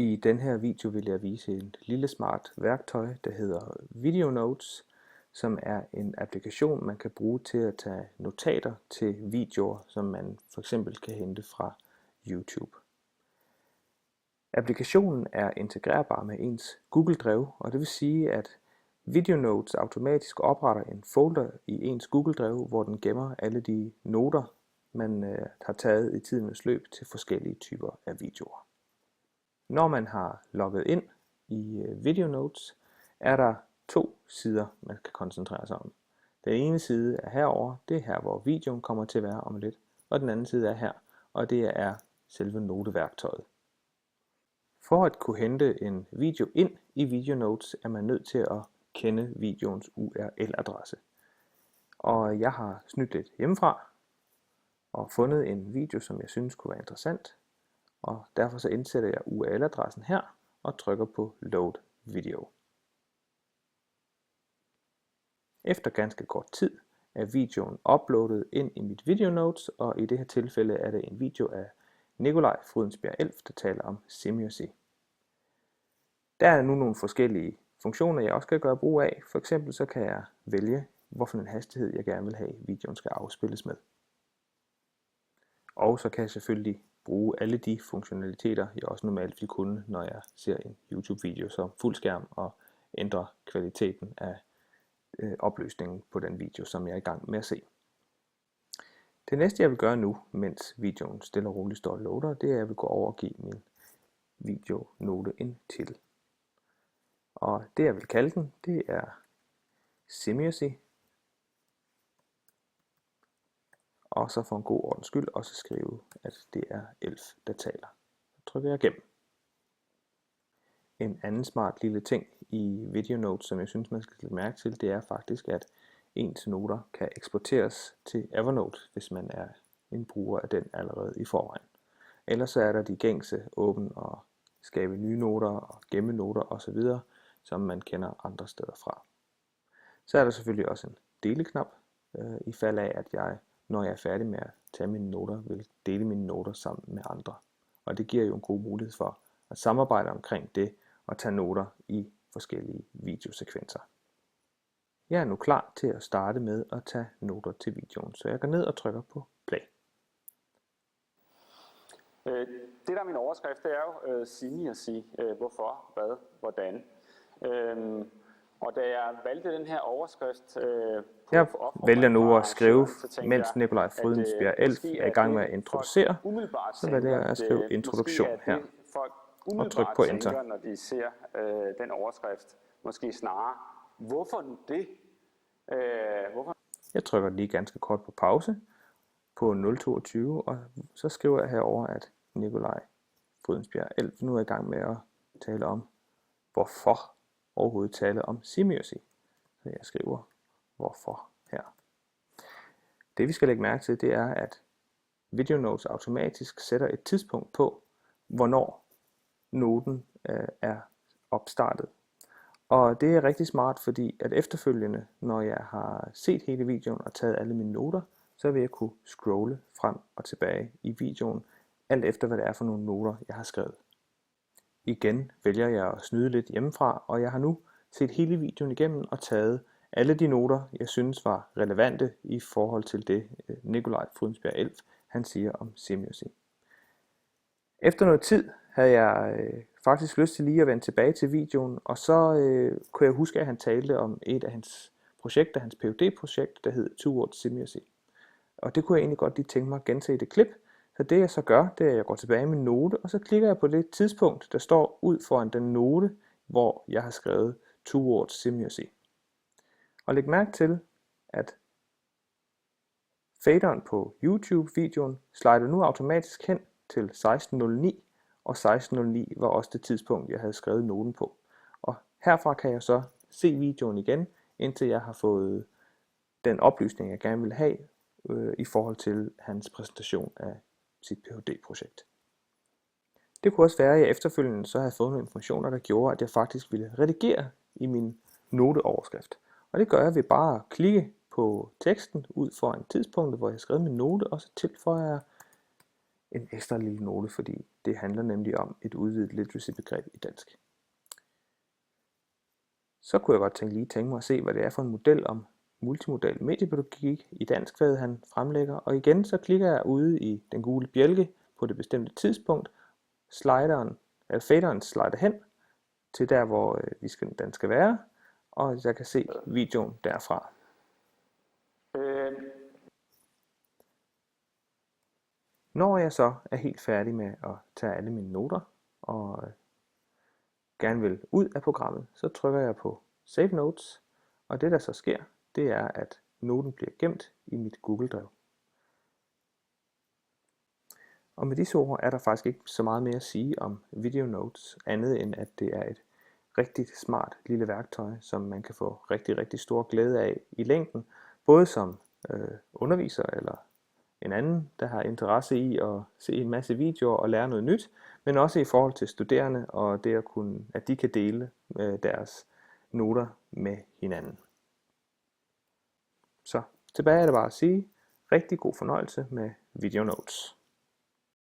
I den her video vil jeg vise et lille smart værktøj, der hedder Video Notes, som er en applikation, man kan bruge til at tage notater til videoer, som man for eksempel kan hente fra YouTube. Applikationen er integrerbar med ens Google-drev, og det vil sige, at Video Notes automatisk opretter en folder i ens Google-drev, hvor den gemmer alle de noter, man har taget i tidens løb til forskellige typer af videoer. Når man har logget ind i Video Notes, er der to sider, man kan koncentrere sig om. Den ene side er herover, det er her, hvor videoen kommer til at være om lidt, og den anden side er her, og det er selve noteværktøjet. For at kunne hente en video ind i Video Notes, er man nødt til at kende videoens URL-adresse. Og jeg har snydt lidt hjemmefra og fundet en video, som jeg synes kunne være interessant. Og derfor så indsætter jeg URL-adressen her og trykker på Load Video. Efter ganske kort tid er videoen uploadet ind i mit Video Notes, og i det her tilfælde er det en video af Nikolaj Frydensbjerg Elf, der taler om Simiosy. Der er nu nogle forskellige funktioner, jeg også kan gøre brug af. For eksempel så kan jeg vælge, hvorfor en hastighed jeg gerne vil have, videoen skal afspilles med. Og så kan jeg selvfølgelig bruge alle de funktionaliteter, jeg også normalt vil kunne, når jeg ser en YouTube-video som fuld skærm og ændre kvaliteten af opløsningen på den video, som jeg er i gang med at se. Det næste jeg vil gøre nu, mens videoen stille og roligt står og loader, det er at jeg vil gå over og give min videonote en titel. Og det jeg vil kalde den, det er Simiosy. Og så for en god ordens skyld også skrive, at det er Elf, der taler. Så trykker jeg igennem. En anden smart lille ting i Video Notes, som jeg synes, man skal lægge mærke til, det er faktisk, at ens noter kan eksporteres til Evernote, hvis man er en bruger af den allerede i forvejen. Ellers så er der de gængse åbne og skabe nye noter og gemme noter osv., som man kender andre steder fra. Så er der selvfølgelig også en deleknap, i fald af, at jeg, når jeg er færdig med at tage mine noter, vil dele mine noter sammen med andre. Og det giver jo en god mulighed for at samarbejde omkring det og tage noter i forskellige videosekvenser. Jeg er nu klar til at starte med at tage noter til videoen, så jeg går ned og trykker på play. Det der er min overskrift, det er jo Simiosy, hvorfor, hvad, hvordan. Og da jeg valgte den her overskrift jeg vælger nu at skrive, mens Nikolaj Frydensbjerg Elf er i gang med at introducere, så vælger jeg at skrive introduktion her og trykke på enter. Tænker, når de ser den overskrift, måske snarere, hvorfor nu det? Hvorfor? Jeg trykker lige ganske kort på pause på 022, og så skriver jeg herover, at Nikolaj Frydensbjerg Elf nu er i gang med at tale om, hvorfor overhovedet tale om Simiosy. Så jeg skriver hvorfor her. Det vi skal lægge mærke til, det er, at Video Notes automatisk sætter et tidspunkt på, hvornår noten er opstartet. Og det er rigtig smart, fordi at efterfølgende, når jeg har set hele videoen og taget alle mine noter, så vil jeg kunne scrolle frem og tilbage i videoen, alt efter hvad det er for nogle noter, jeg har skrevet. Igen vælger jeg at snyde lidt hjemmefra, og jeg har nu set hele videoen igennem og taget alle de noter, jeg synes var relevante i forhold til det Nikolaj Frydensbjerg Elf, han siger om Simiosy. Efter noget tid havde jeg faktisk lyst til lige at vende tilbage til videoen, og så kunne jeg huske, at han talte om et af hans projekter, hans PhD-projekt, der hed Towards Simiosy. Og det kunne jeg egentlig godt lige tænke mig at gense det klip. Så det jeg så gør, det er, at jeg går tilbage i min note, og så klikker jeg på det tidspunkt, der står ud foran den note, hvor jeg har skrevet Towards Simiosy. Og læg mærke til, at faderen på YouTube-videoen slider nu automatisk hen til 16:09, og 16:09 var også det tidspunkt, jeg havde skrevet noten på. Og herfra kan jeg så se videoen igen, indtil jeg har fået den oplysning, jeg gerne vil have i forhold til hans præsentation af sit Ph.D.-projekt. Det kunne også være, at jeg efterfølgende så havde fået nogle informationer, der gjorde, at jeg faktisk ville redigere i min noteoverskrift. Og det gør jeg ved bare at klikke på teksten ud foran tidspunktet, hvor jeg har skrevet min note, og så tilføjer jeg en ekstra lille note, fordi Det handler nemlig om et udvidet literacy-begreb i dansk. Så kunne jeg godt tænke mig at se, hvad det er for en model om multimodal mediepædagogik i danskfaget, han fremlægger. Og igen så klikker jeg ude i den gule bjælke på det bestemte tidspunkt. Faderen slider hen til der, hvor den skal være, og jeg kan se videoen derfra. Når jeg så er helt færdig med at tage alle mine noter og gerne vil ud af programmet, så trykker jeg på Save Notes, og det der så sker, det er, at noten bliver gemt i mit Google-drev. Og med disse ord er der faktisk ikke så meget mere at sige om Video Notes, andet end at det er et rigtig smart lille værktøj, som man kan få rigtig stor glæde af i længden, både som underviser eller en anden, der har interesse i at se en masse videoer og lære noget nyt, men også i forhold til studerende og det at de kan dele deres noter med hinanden. Så tilbage er det bare at sige, rigtig god fornøjelse med Video Notes.